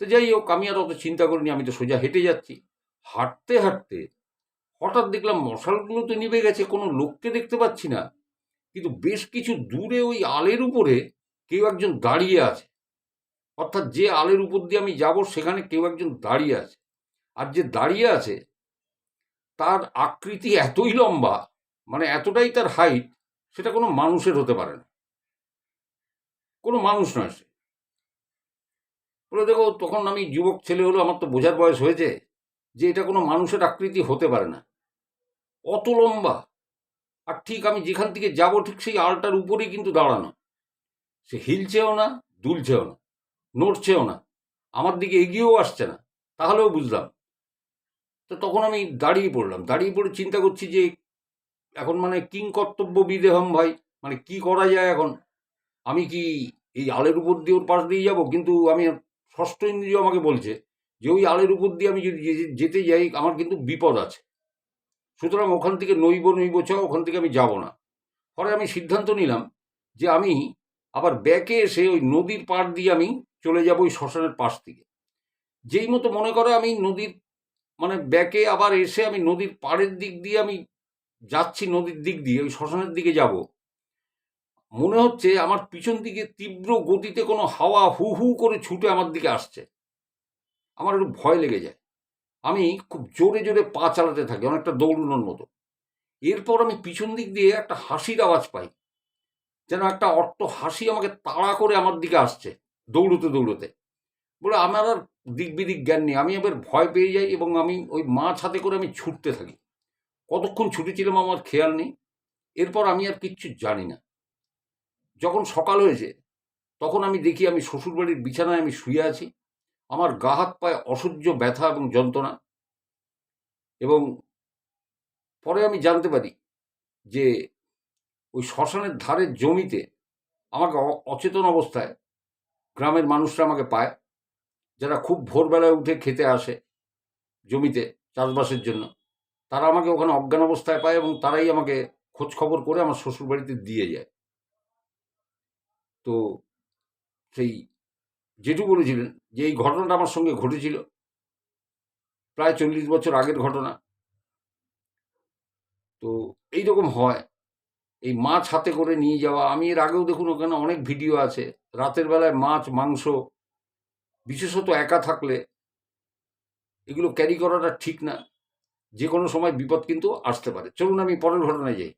তো যাই হোক, আমি আর অত চিন্তা করিনি, আমি তো সোজা হেঁটে যাচ্ছি। হাঁটতে হাঁটতে হঠাৎ দেখলাম মশালগুলো তো নিভে গেছে, কোনো লোককে দেখতে পাচ্ছি না, কিন্তু বেশ কিছু দূরে ওই আলের উপরে কেউ একজন দাঁড়িয়ে আছে। অর্থাৎ যে আলের উপর দিয়ে আমি যাব সেখানে কেউ একজন দাঁড়িয়ে আছে। আর যে দাঁড়িয়ে আছে তার আকৃতি এতই লম্বা, মানে এতটাই তার হাইট, সেটা কোনো মানুষের হতে পারে না, কোনো মানুষ নয় সে। বলে দেখো, তখন আমি যুবক ছেলে হলো, আমার তো বোঝার বয়স হয়েছে যে এটা কোনো মানুষের আকৃতি হতে পারে না, অত লম্বা। আর ঠিক আমি যেখান থেকে যাব ঠিক সেই আলটার উপরেই কিন্তু দাঁড়ানো। সে হিলছেও না, দুলছেও না, নড়ছেও না, আমার দিকে এগিয়েও আসছে না। তাহলেও বুঝলাম। তো তখন আমি দাঁড়িয়ে পড়লাম, দাঁড়িয়ে পড়ে চিন্তা করছি যে এখন মানে কিং কর্তব্য বিদেহম ভাই, মানে কি করা যায় এখন। আমি কি এই আলের উপর দিয়ে ওর পাশ দিয়ে যাব? কিন্তু আমি, ষষ্ঠ ইন্দ্রিয় আমাকে বলছে যে ওই আলের উপর দিয়ে আমি যদি যেতে যাই আমার কিন্তু বিপদ আছে, সুতরাং ওখান থেকে নইব চ, ওখান থেকে আমি যাব না। পরে আমি সিদ্ধান্ত নিলাম যে আমি আবার ব্যাকে এসে ওই নদীর পাড় দিয়ে আমি চলে যাব ওই শ্মশানের পাশ থেকে। যেই মতো মনে করো আমি নদীর মানে ব্যাকে আবার এসে আমি নদীর পাড়ের দিক দিয়ে আমি যাচ্ছি, নদীর দিক দিয়ে ওই শ্মশানের দিকে যাব, মনে হচ্ছে আমার পিছন দিকে তীব্র গতিতে কোনো হাওয়া হু হু করে ছুটে আমার দিকে আসছে। আমার একটু ভয় লেগে যায়। আমি খুব জোরে জোরে পা চালাতে থাকি, অনেকটা দৌড়ানোর মতো। এরপর আমি পিছন দিক দিয়ে একটা হাসির আওয়াজ পাই, যেন একটা অট্ট হাসি আমাকে তাড়া করে আমার দিকে আসছে দৌড়তে দৌড়তে। বলে আমার আর দিক বিদিক জ্ঞান নেই, আমি এবার ভয় পেয়ে যাই এবং আমি ওই মাছ হাতে করে আমি ছুটতে থাকি। কতক্ষণ ছুটেছিলাম আমার খেয়াল নেই। এরপর আমি আর কিচ্ছু জানি না। যখন সকাল হয়েছে তখন আমি দেখি আমি শ্বশুরবাড়ির বিছানায় আমি শুয়ে আছি। আমার গা হাত পায়ে অসহ্য ব্যথা এবং যন্ত্রণা। এবং পরে আমি জানতে পারি যে ওই শ্মশানের ধারের জমিতে আমাকে অচেতন অবস্থায় গ্রামের মানুষরা আমাকে পায়, যারা খুব ভোরবেলায় উঠে খেতে আসে জমিতে চাষবাসের জন্য। তারা আমাকে ওখানে অজ্ঞান অবস্থায় পায় এবং তারাই আমাকে খোঁজ খবর করে আমার শ্বশুরবাড়িতে দিয়ে যায়। তো সেই জেঠু বলেছিলেন যে এই ঘটনাটা আমার সঙ্গে ঘটেছিল প্রায় 40 বছর আগের ঘটনা। তো এইরকম হয়, এই মাছ হাতে করে নিয়ে যাওয়া। আমি এর আগেও দেখুন ওখানে অনেক ভিডিও আছে। রাতের বেলায় মাছ মাংস, বিশেষত একা থাকলে এগুলো ক্যারি করাটা ঠিক না। যে কোনো সময় বিপদ কিন্তু আসতে পারে। চলুন আমি পরের ঘটনায় যাই।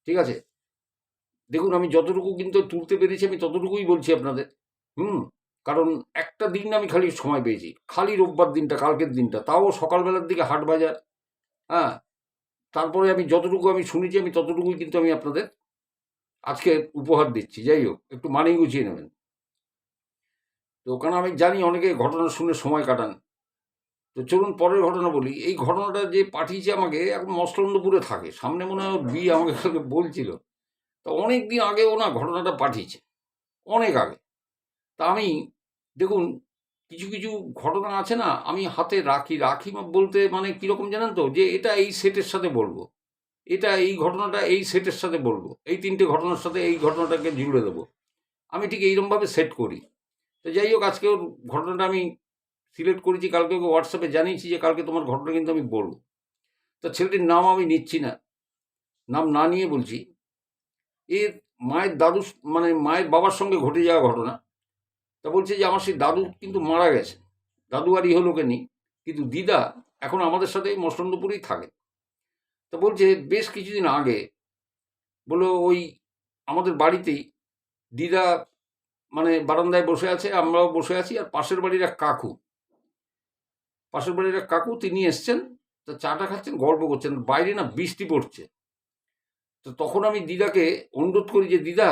ঠিক আছে, দেখুন আমি যতটুকু কিন্তু তুলতে পেরেছি আমি ততটুকুই বলছি আপনাদের। কারণ একটা দিন আমি খালি সময় পেয়েছি, খালি রোববার দিনটা, কালকের দিনটা, তাও সকালবেলার দিকে হাট বাজার। হ্যাঁ, তারপরে আমি যতটুকু আমি শুনেছি আমি ততটুকুই কিন্তু আমি আপনাদের আজকে উপহার দিচ্ছি। যাই হোক, একটু মানিয়ে গুছিয়ে নেবেন। তো কারণ আমি জানি অনেকে ঘটনা শুনে সময় কাটান। তো চলুন পরের ঘটনা বলি। এই ঘটনাটা যে পাঠিয়েছে আমাকে এখন মসলন্দপুরে থাকে, সামনে মনে হয় ওর বিয়ে, আমাকে কালকে বলছিল। তা অনেক দিন আগে ও না ঘটনাটা পাঠিয়েছে, অনেক আগে। তা আমি দেখুন কিছু কিছু ঘটনা আছে না আমি হাতে রাখি রাখি বলতে মানে কীরকম জানেন তো, যে এটা এই সেটের সাথে বলবো, এটা এই ঘটনাটা এই সেটের সাথে বলবো, এই 3টে ঘটনার সাথে এই ঘটনাটাকে জুড়ে দেবো। আমি ঠিক এইরকমভাবে সেট করি। তো যাই হোক, আজকে ওর ঘটনাটা আমি সিলেক্ট করেছি, কালকে ওকে হোয়াটসঅ্যাপে জানিয়েছি যে কালকে তোমার ঘটনা কিন্তু আমি বলবো। তা ছেলেটির নাম আমি নিচ্ছি না, নাম না নিয়ে বলছি এর মায়ের দাদু মানে মায়ের বাবার সঙ্গে ঘটে যাওয়া ঘটনা। তা বলছে যে আমার সেই দাদু কিন্তু মারা গেছে, দাদু আর ইহলোকে নেই, কিন্তু দিদা এখন আমাদের সাথে এই মসলন্দপুরেই থাকে। তা বলছে বেশ কিছুদিন আগে বললো ওই আমাদের বাড়িতেই দিদা মানে বারান্দায় বসে আছে, আমরাও বসে আছি, আর পাশের বাড়ির এক কাকু তিনি এসছেন। তো চাটা খাচ্ছেন, গল্প করছেন, বাইরে না বৃষ্টি পড়ছে। তো তখন আমি দিদাকে অনুরোধ করি যে দিদা,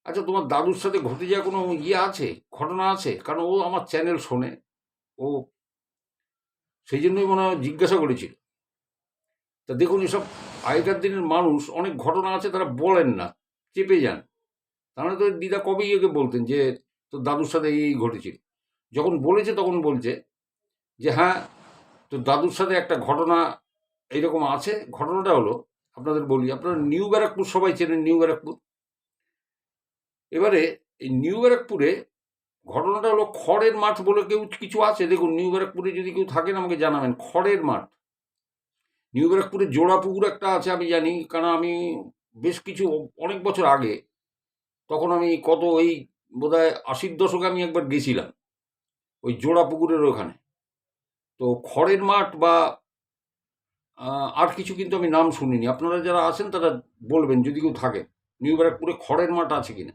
আচ্ছা তোমার দাদুর সাথে ঘটে যাওয়া কোনো আছে, ঘটনা আছে? কারণ ও আমার চ্যানেল শোনে, ও সেই জন্যই মনে হয় জিজ্ঞাসা করেছিল। তা দেখুন, এসব আগেকার দিনের মানুষ অনেক ঘটনা আছে তারা বলেন না, চেপে যান। তাহলে তো দিদা কবেই ওকে বলতেন যে তোর দাদুর সাথে এই ঘটেছিল। যখন বলেছে তখন বলছে যে হ্যাঁ, তোর দাদুর সাথে একটা ঘটনা এইরকম আছে। ঘটনাটা হলো, আপনাদের বলি, আপনারা নিউ ব্যারাকপুর সবাই চেনেন, নিউ ব্যারাকপুর। এবারে এই নিউ ব্যারাকপুরে ঘটনাটা হলো খড়ের মাঠ বলে কিছু আছে। দেখুন, নিউ ব্যারাকপুরে যদি কেউ থাকেন আমাকে জানাবেন। খড়ের মাঠ, নিউ ব্যারাকপুরে জোড়া পুকুর একটা আছে আমি জানি, কারণ আমি বেশ কিছু অনেক বছর আগে, তখন আমি কত ওই বোধহয় 80-র দশকে আমি একবার গেছিলাম ওই জোড়া পুকুরের ওখানে। তো খড়ের মাঠ বা আর কিছু কিন্তু আমি নাম শুনিনি। আপনারা যারা আছেন তারা বলবেন যদি কেউ থাকে নিউ ব্যারাকপুরে খড়ের মাঠ আছে কিনা।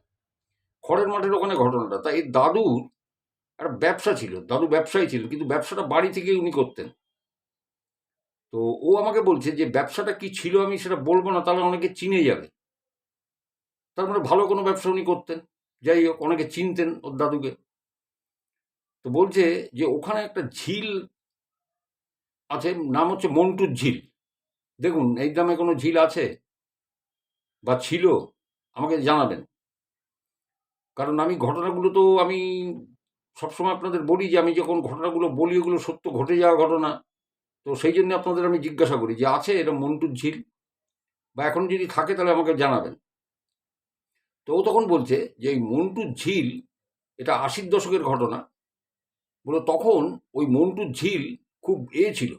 খড়ের মাঠের ওখানে ঘটনাটা, তাই এই দাদুর একটা ব্যবসা ছিল, দাদু ব্যবসায়ী ছিল, কিন্তু ব্যবসাটা বাড়ি থেকে উনি করতেন। তো ও আমাকে বলছে যে ব্যবসাটা কি ছিল আমি সেটা বলবো না, তাহলে অনেকে চিনে যাবে। তার মানে ভালো কোনো ব্যবসা উনি করতেন। যাই হোক, অনেকে চিনতেন ওর দাদুকে। তো বলছে যে ওখানে একটা ঝিল আছে, নাম হচ্ছে মন্টুর ঝিল। দেখুন, এই গ্রামে কোনো ঝিল আছে বা ছিল আমাকে জানাবেন। কারণ আমি ঘটনাগুলো তো আমি সবসময় আপনাদের বলি যে আমি যখন ঘটনাগুলো বলি ওগুলো সত্য ঘটে যাওয়া ঘটনা। তো সেই জন্য আপনাদের আমি জিজ্ঞাসা করি যে আছে এরকম মন্টুর ঝিল, বা এখন যদি থাকে তাহলে আমাকে জানাবেন। তো ও তখন বলছে যে এই মন্টুর ঝিল এটা 80-র দশকের ঘটনা। বলে তখন ওই মন্টুর ঝিল খুব ছিল,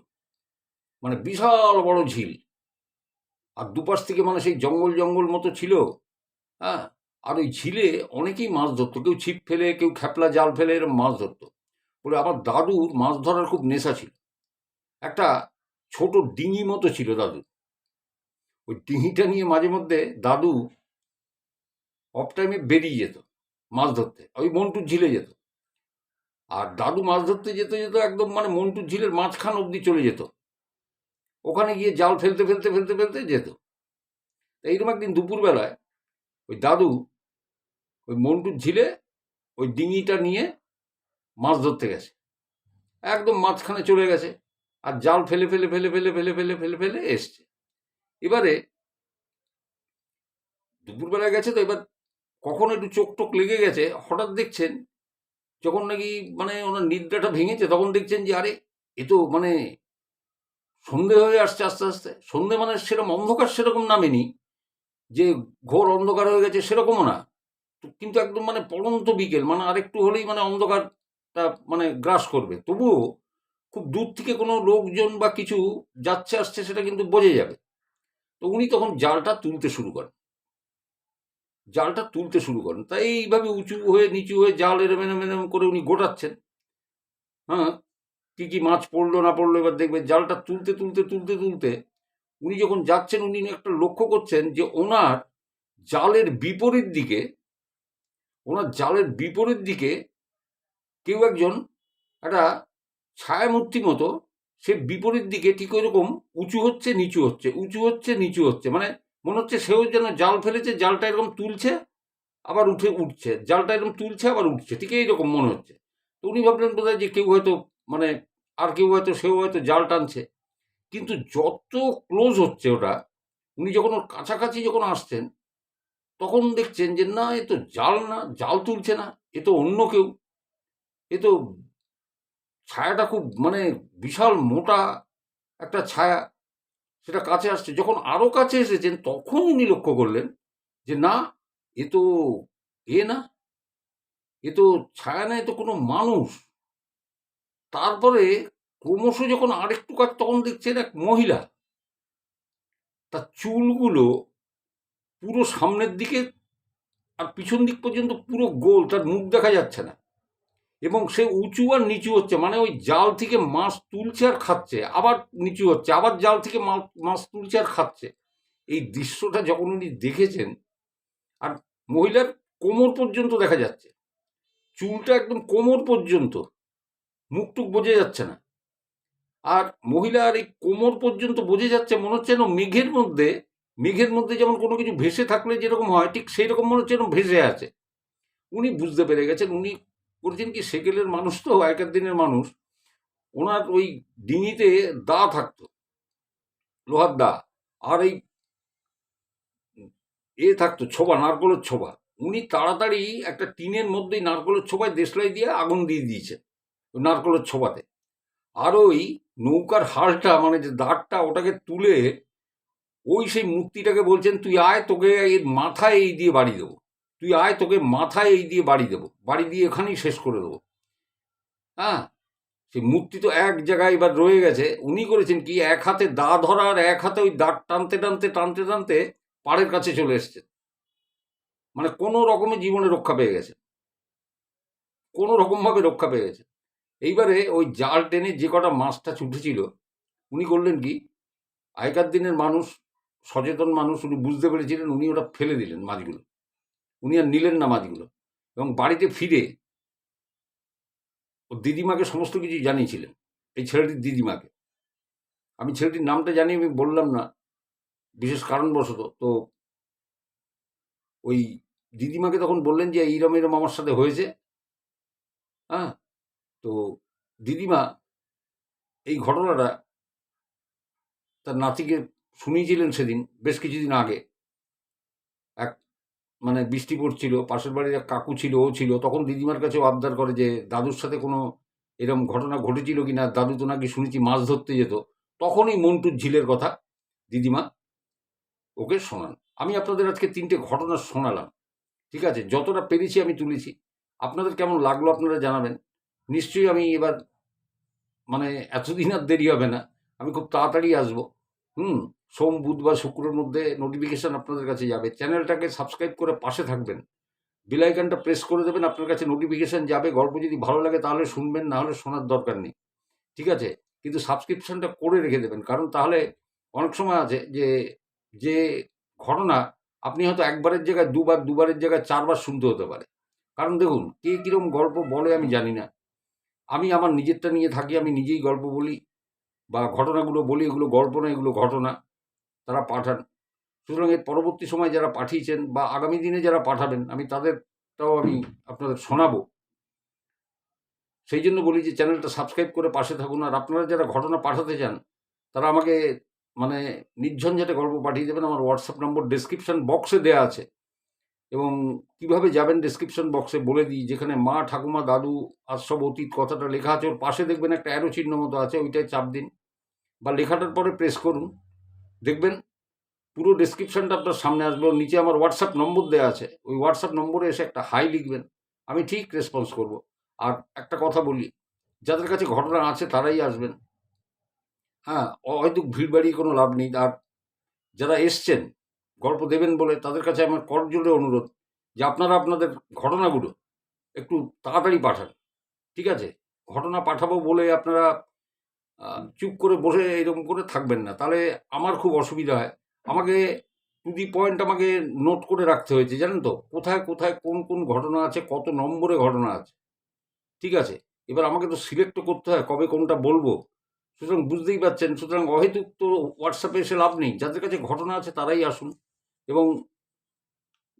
মানে বিশাল বড় ঝিল, আর দুপাশ থেকে মানে সেই জঙ্গল জঙ্গল মতো ছিল। হ্যাঁ, আর ওই ঝিলে অনেকেই মাছ ধরতো, কেউ ছিপ ফেলে, কেউ খ্যাপলা জাল ফেলে, এরকম মাছ ধরতো। বলে আমার দাদুর মাছ ধরার খুব নেশা ছিল। একটা ছোট ডিঙি মতো ছিল দাদুর। ওই ডিঙিটা নিয়ে মাঝে মধ্যে দাদু অফ টাইমে বেরিয়ে যেত মাছ ধরতে, ওই মন্টুর ঝিলে যেত। আর দাদু মাছ ধরতে যেত যেত একদম মানে মন্টুর ঝিলের মাঝখান অবধি চলে যেত, ওখানে গিয়ে জাল ফেলতে ফেলতে ফেলতে ফেলতে যেত। এইরকম একদিন দুপুরবেলায় ওই দাদু ওই মন্টুর ঝিলে ওই ডিঙিটা নিয়ে মাছ ধরতে গেছে, একদম মাঝখানে চলে গেছে, আর জাল ফেলে ফেলে ফেলে ফেলে ফেলে ফেলে ফেলে ফেলে এসছে। এবারে দুপুরবেলায় গেছে তো, এবার কখন একটু চোখ টোক লেগে গেছে, হঠাৎ দেখছেন যখন নাকি মানে ওনার নিদ্রাটা ভেঙেছে, তখন দেখছেন যে আরে এ তো মানে সন্ধে হয়ে আসছে আস্তে আস্তে। সন্ধে মানে সেরকম অন্ধকার সেরকম নামেনি, যে ঘোর অন্ধকার হয়ে গেছে সেরকমও না, কিন্তু একদম মানে পড়ন্ত বিকেল, মানে আরেকটু হলেই মানে অন্ধকারটা মানে গ্রাস করবে। তবুও খুব দূর থেকে কোনো লোকজন বা কিছু যাচ্ছে আসছে সেটা কিন্তু বোঝা যাবে। তো উনি তখন জালটা তুলতে শুরু করেন, তাই এইভাবে উঁচু হয়ে নিচু হয়ে জাল এরম এরম এরম করে উনি গোটাচ্ছেন। হ্যাঁ, কি কি মাছ পড়লো না পড়লো এবার দেখবে। জালটা তুলতে তুলতে তুলতে তুলতে উনি যখন যাচ্ছেন, উনি একটা লক্ষ্য করছেন যে জালের বিপরীত দিকে জালের বিপরীত দিকে কেউ একজন, একটা ছায়ামূর্তি মতো, সে বিপরীত দিকে ঠিক ওইরকম উঁচু হচ্ছে নিচু হচ্ছে, উঁচু হচ্ছে নিচু হচ্ছে, মানে মনে হচ্ছে সেও যেন জাল ফেলেছে, জালটা এরকম তুলছে আবার উঠছে, জালটা এরকম তুলছে আবার উঠছে, ঠিক এইরকম মনে হচ্ছে। তো উনি ভাবলেন বোধহয় যে কেউ হয়তো মানে আর কেউ হয়তো, সেও হয়তো জাল টানছে। কিন্তু যত ক্লোজ হচ্ছে ওটা, উনি যখন ওর কাছাকাছি যখন আসছেন, তখন দেখছেন যে না, এ তো জাল না, জাল তুলছে না, এ তো অন্য কেউ। এ তো ছায়াটা খুব মানে বিশাল মোটা একটা ছায়া, সেটা কাছে আসছে। যখন আরো কাছে এসেছেন, তখন উনি লক্ষ্য করলেন যে না, এ তো না, এ তো ছায়া না, এ তো কোনো মানুষ। তারপরে ক্রমশ যখন আরেকটু কাছে, তখন দেখছেন এক মহিলা, তার চুলগুলো পুরো সামনের দিকে আর পিছন দিক পর্যন্ত পুরো গোল, তার মুখ দেখা যাচ্ছে না, এবং সে উঁচু আর নিচু হচ্ছে, মানে ওই জাল থেকে মাছ তুলছে আর খাচ্ছে, আবার নিচু হচ্ছে, আবার জাল থেকে মাছ তুলছে আর খাচ্ছে। এই দৃশ্যটা যখন উনি দেখেছেন, আর মহিলার কোমর পর্যন্ত দেখা যাচ্ছে, চুলটা একদম কোমর পর্যন্ত, মুখটুক বোঝা যাচ্ছে না, আর মহিলার এই কোমর পর্যন্ত বোঝা যাচ্ছে, মনে হচ্ছে যেন মেঘের মধ্যে যেমন কোনো কিছু ভেসে থাকলে যেরকম হয়, ঠিক সেই রকম মনে হচ্ছে যেন ভেসে আছে। উনি বুঝতে পেরে গেছেন, উনি করেছেন কি, সেকেলের মানুষ তো, আগেকার দিনের মানুষ, ওনার ওই ডিঙিতে দা থাকতো, লোহার দা, আর এই থাকতো ছোবা, নারকলের ছোবা। উনি তাড়াতাড়ি একটা টিনের মধ্যেই নারকলের ছোবায় দেশলাই দিয়ে আগুন দিয়ে দিয়েছে ওই নারকলের ছোবাতে। আর ওই নৌকার হালটা মানে যে দাঁড়টা, ওটাকে তুলে ওই সেই মূর্তিটাকে বলছেন, তুই আয়, তোকে এর মাথায় এই দিয়ে বাড়ি দেবো, তুই আয়, তোকে মাথায় এই দিয়ে বাড়ি দেবো, বাড়ি দিয়ে এখানেই শেষ করে দেবো। হ্যাঁ, সেই মূর্তি তো এক জায়গায় এবার রয়ে গেছে। উনি করেছেন কি, এক হাতে দা ধরা আর এক হাতে ওই দাঁত টানতে টানতে টানতে টানতে পাড়ের কাছে চলে এসছে, মানে কোনো রকমের জীবনে রক্ষা পেয়ে গেছে, কোনো রকম ভাবে রক্ষা পেয়ে গেছে। এইবারে ওই জাল টেনে যে কটা মাছটা ছুটেছিল, উনি করলেন কি, আগেকার দিনের মানুষ, সচেতন মানুষ, উনি বুঝতে পেরেছিলেন, উনি ওটা ফেলে দিলেন মাছগুলো, উনি আর নিলেন না মাছগুলো, এবং বাড়িতে ফিরে ও দিদিমাকে সমস্ত কিছু জানিয়েছিলেন, এই ছেলেটির দিদিমাকে। আমি ছেলেটির নামটা জানি, আমি বললাম না বিশেষ কারণবশত। তো ওই দিদিমাকে তখন বললেন যে এইরম এরম আমার সাথে হয়েছে। হ্যাঁ, তো দিদিমা এই ঘটনাটা তার নাতিকে শুনিয়েছিলেন সেদিন, বেশ কিছুদিন আগে। এক মানে বৃষ্টি পড়ছিল, পাশের বাড়ির এক কাকু ছিল, ও ছিল, তখন দিদিমার কাছে আবদার করে যে দাদুর সাথে কোনো এরম ঘটনা ঘটেছিল কিনা, দাদু তো নাকি শুনেছি মাছ ধরতে যেত। তখনই মন্টুর ঝিলের কথা দিদিমা ওকে শোনান। আমি আপনাদের আজকে 3টে ঘটনা শোনালাম, ঠিক আছে, যতটা পেরেছি আমি তুলেছি। আপনাদের কেমন লাগলো আপনারা জানাবেন। নিশ্চয়ই আমি এবার মানে এতদিন আর দেরি হবে না, আমি খুব তাড়াতাড়ি আসবো। সোম, বুধ বা শুক্রের মধ্যে নোটিফিকেশান আপনাদের কাছে যাবে। চ্যানেলটাকে সাবস্ক্রাইব করে পাশে থাকবেন, বেল আইকনটা প্রেস করে দেবেন, আপনার কাছে নোটিফিকেশান যাবে। গল্প যদি ভালো লাগে তাহলে শুনবেন, না হলে শোনার দরকার নেই, ঠিক আছে? কিন্তু সাবস্ক্রিপশনটা করে রেখে দেবেন, কারণ তাহলে অনেক সময় আছে যে যে ঘটনা আপনি হয়তো একবারের জায়গায় দুবার, দুবারের জায়গায় 4 বার শুনতে হতে পারে। কারণ দেখুন, কে কীরকম গল্প বলে আমি জানি না। আমি আমার নিজেরটা নিয়ে থাকি, আমি নিজেই গল্প বলি বা ঘটনাগুলো বলি, এগুলো গল্প না, এগুলো ঘটনা। তারা পাঠান। সুতরাং এর পরবর্তী সময়ে যারা পাঠিয়েছেন বা আগামী দিনে যারা পাঠাবেন, আমি তাদেরটাও আমি আপনাদের শোনাবো। সেই জন্য বলি যে চ্যানেলটা সাবস্ক্রাইব করে পাশে থাকুন। আর আপনারা যারা ঘটনা পাঠাতে চান, তারা আমাকে মানে নির্ঝঞ্ঝাটে গল্প পাঠিয়ে দেবেন। আমার হোয়াটসঅ্যাপ নম্বর ডেসক্রিপশন বক্সে দেয়া আছে, এবং কিভাবে যাবেন ডেসক্রিপশন বক্সে বলে দিই। যেখানে মা, ঠাকুমা, দাদু আর সব অতীত কথাটা লেখা আছে, ওর পাশে দেখবেন একটা অ্যারো চিহ্ন মতো আছে, ওইটায় চাপ দিন বা লেখাটার পরে প্রেস করুন। দেখবেন পুরো ডেসক্রিপশনটা আপনার সামনে আসবে। ওর নিচে আমার হোয়াটসঅ্যাপ নম্বর দেওয়া আছে, ওই হোয়াটসঅ্যাপ নম্বরে এসে একটা হাই লিখবেন, আমি ঠিক রেসপন্স করব। আর একটা কথা বলি, যাদের কাছে ঘটনা আছে তারাই আসবেন। হ্যাঁ, হয়তো ভিড় বাড়িয়ে কোনো লাভ নেই। আর যারা এসছেন গল্প দেবেন বলে, তাদের কাছে আমার করজোড়ে অনুরোধ যে আপনারা আপনাদের ঘটনাগুলো একটু তাড়াতাড়ি পাঠান, ঠিক আছে? ঘটনা পাঠাবো বলে আপনারা চুপ করে বসে এরকম করে থাকবেন না, তাহলে আমার খুব অসুবিধা হয়। আমাকে টু দি পয়েন্ট আমাকে নোট করে রাখতে হয়েছে, জানেন তো? কোথায় কোথায় কোন কোন ঘটনা আছে, কত নম্বরে ঘটনা আছে, ঠিক আছে? এবার আমাকে তো সিলেক্টও করতে হয় কবে কোনটা বলবো। সুতরাং বুঝতেই পারছেন, সুতরাং অহেতুক তো হোয়াটসঅ্যাপে এসে লাভ নেই। যাদের কাছে ঘটনা আছে তারাই আসুন, এবং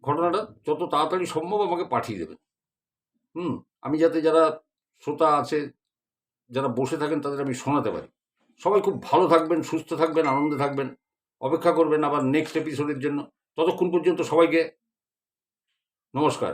ঘটনাটা যত তাড়াতাড়ি সম্ভব আমাকে পাঠিয়ে দেবেন। আমি যাতে যারা শ্রোতা আছে, যারা বসে থাকেন, তাদের আমি শোনাতে পারি। সবাই খুব ভালো থাকবেন, সুস্থ থাকবেন, আনন্দে থাকবেন। অপেক্ষা করবেন আবার নেক্সট এপিসোডের জন্য। ততক্ষণ পর্যন্ত সবাইকে নমস্কার।